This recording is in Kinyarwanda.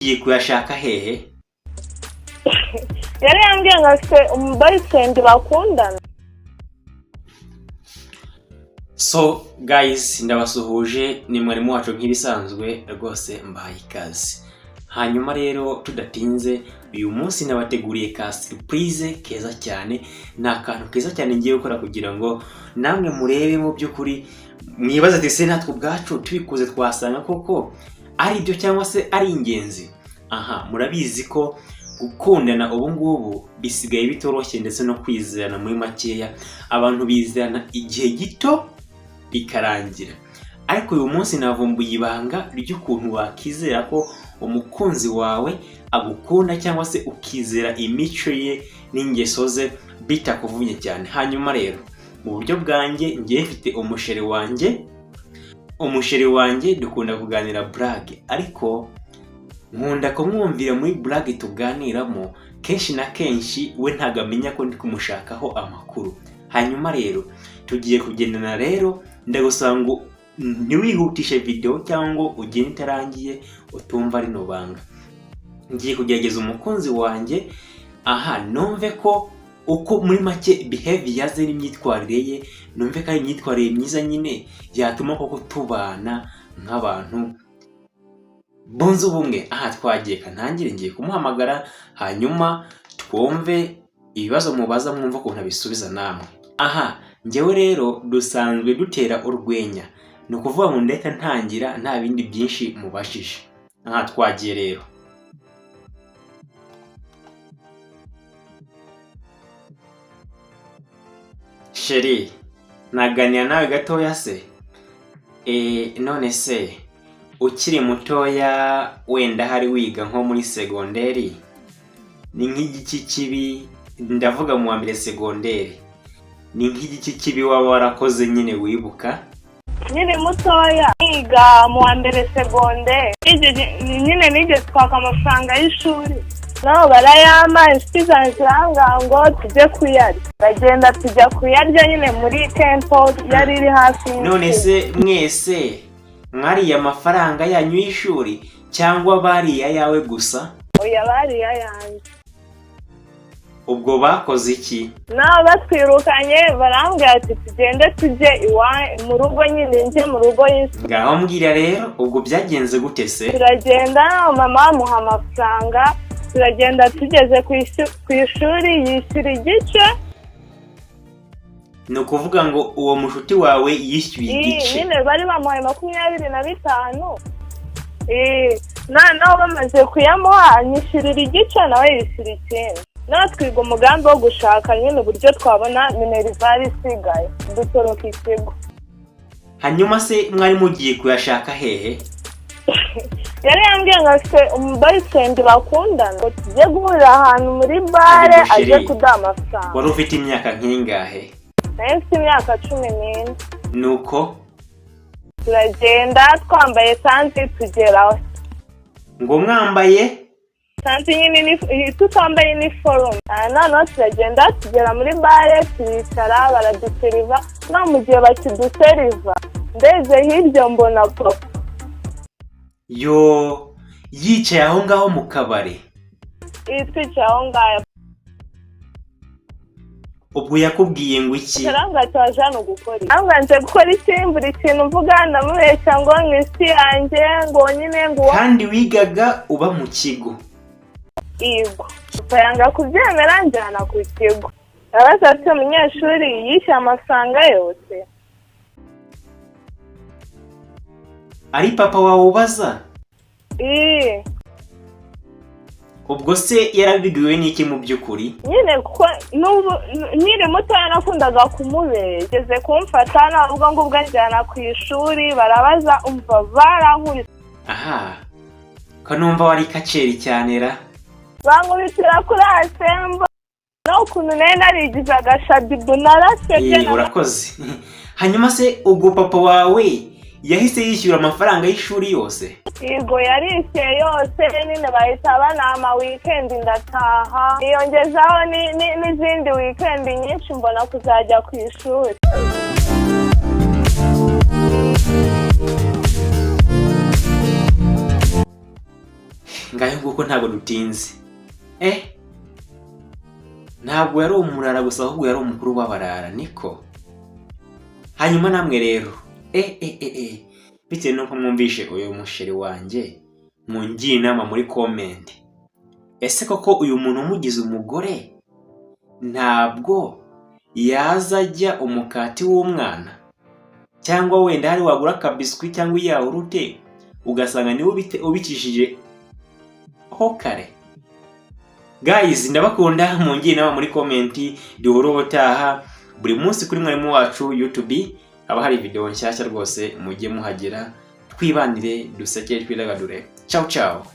Ugiye kuyashaka hehe? Yari yambwiye ngo afite boyfriend bakundana. So guys, ndabasuhuje, ni mwarimu wacu nk'ibisanzwe rwose mbahaye ikaze. Hanyuma rero tudatinze, uyu munsi nabateguriye ka surprise keza cyane, n'akantu keza cyane ngiye gukora kugira ngo namwe murebe mu by'ukuri mwibaza ati se natwe ubwacu tubikuze twasanga koko ari byo cyangwa se ari ingenzi. Aha, murabizi ko gukundana ubu ngubu bisigaye bitoroshye ndetse no kwizerana muri makeya. Abantu bizerana igihe gito bikarangira. Ariko uyu munsi navumbuye ibanga ry'ukuntu wakizera ko umukunzi wawe agukunda cyangwa se ukizera imico ye n'ingeso ze bitakuvunye cyane. Hanyuma rero mu buryo bwanjye ngiye mfite umusheri wanjye dukunda kuganira blague, ariko nkunda kumwumvira muri blague tuganiramo kenshi na kenshi we ntagamenya ko ndi kumushakaho amakuru. Hanyuma rero tugiye kugendana rero, ndagusaba ngo ntiwihutishe video cyangwa ugende itarangiye utumva rino banga. Ngiye kugerageza umukunzi wanjye, aha, numve ko uko muri make behavior ze n'imyitwarire ye, numve ko ari imyitwarire myiza nyine yatuma koko tubana nk'abantu bonze ubumwe. Aha, twagiye kantangire, ngiye kumuhamagara hanyuma twumve ibibazo mubaza, mwumva ukuntu abisubiza namwe. Aha, njyewe rero dusanzwe dutera urwenya, ni ukuvuga ngo ndeka ntangira nta bindi byinshi mubashije. Aha, twagiye rero. Sheri, naganira nawe gatoya se? None se ukiri mutoya wenda hari wiga nko muri segonderi, ni nk'igiki kibi, ndavuga mu wa mbere segonderi, ni nk'igiki kibi waba warakoze nyine wibuka? Nyine mutoya niga mu wa mbere segonderi, nyine nigeze twaka amafaranga y'ishuri, nabo barayama, inshuti zanjye zirambwira ngo tujye kuyarya, bagenda tujya kuyarya nyine muri tempo yari iri hafi. None se mwese mwariye amafaranga yanyu y'ishuri cyangwa bariye ayawe gusa? Oya, bariye ayanjye. Ubwo bakoze iki? Nabo batwirukanye barambwira ati tugende tujye mu rugo, nyine njye mu rugo y'isi. Ngaho mbwira rero, ubwo byagenze gute se? Turagenda, mama amuha amafaranga, turagenda tugeze ku ishuri yishyura igice. Ni ukuvuga ngo uwo mushuti wawe yishyuye igice? Nyine bari bamuhaye 25. Noneho bamaze kuyamuha nyishyurira igice, nawe yishyura ikindi. Nawe twiga umugambi wo gushaka nyine uburyo twabona minerivare isigaye dutoroka ikigo. Hanyuma se mwari mugiye kuyashaka hehe? Yari yambwiye ngo afite boyfriend bakundana, ngo tujye guhurira ahantu muri bare aje kuduha amafaranga. Wari ufite imyaka nk'ingahe? Nari mfite imyaka 14. Nuko turagenda twambaye santi tugeraho. Ngo mwambaye santi nyine tutambaye uniform. Noneho turagenda tugera muri bare, turicara baraduseriva. No mu gihe bakiduseriva ndeze hirya mbona papa yo yicaye aho ngaho mu kabari. Twicaye aho ngaho. Ubwo yakubwiye ngo iki? Karanga cyaje hano gukora. Ntabwo nje gukora ikimbura ikintu mvuga ndamubeshya ngo mwisi yanjye ngo nyine ngo. Kandi wigaga uba mu kigo? Yego. Yanga kubyemera njyana ku kigo. Abaza ati umunyeshuri yishyura amafaranga yose. Ari papa wawe ubaza? Ubwo se yarabibwiwe n'iki mu by'ukuri? Nyine kuko nyine mutoya nakundaga kumubeshya, geze kumfata navuga ngo ubwo njyana ku ishuri barabaza umva barankubise. Aha, kanumva wari kaceri cyane ra? Bankubitira kuri asembo, no ukuntu nari narigize agashadibu narasebye. Urakoze. Hanyuma se ubwo papa wawe yahise yishyura amafaranga y'ishuri yose? Yego, yarishyuye yose, nyine bahita banama weekend ndataha, yongezaho n'izindi weekend nyinshi mbona kuzajya ku ishuri. ngayo nguko ntabwo dutinze. Ntabwo yari umurara gusa ahubwo yari umukuru w'abarara niko. Hanyuma namwe rero bitewe nuko mwumvishe uyu musheri wanjye mungiye inama muri comment. Ese koko uyu muntu umugize umugore ntabwo yazajya umukati w'umwana, cyangwa wenda hari wagura kabiswi cyangwa yawurute ugasanga niwe ubikishije ho kare? Guys, ndabakunda, mungiye inama muri comment. Duhora ubutaha buri munsi kuri mwarimu wacu YouTube, haba hari video nshyashya rwose mujye muhagera, twibanire duseke twidagadure. Ciao ciao.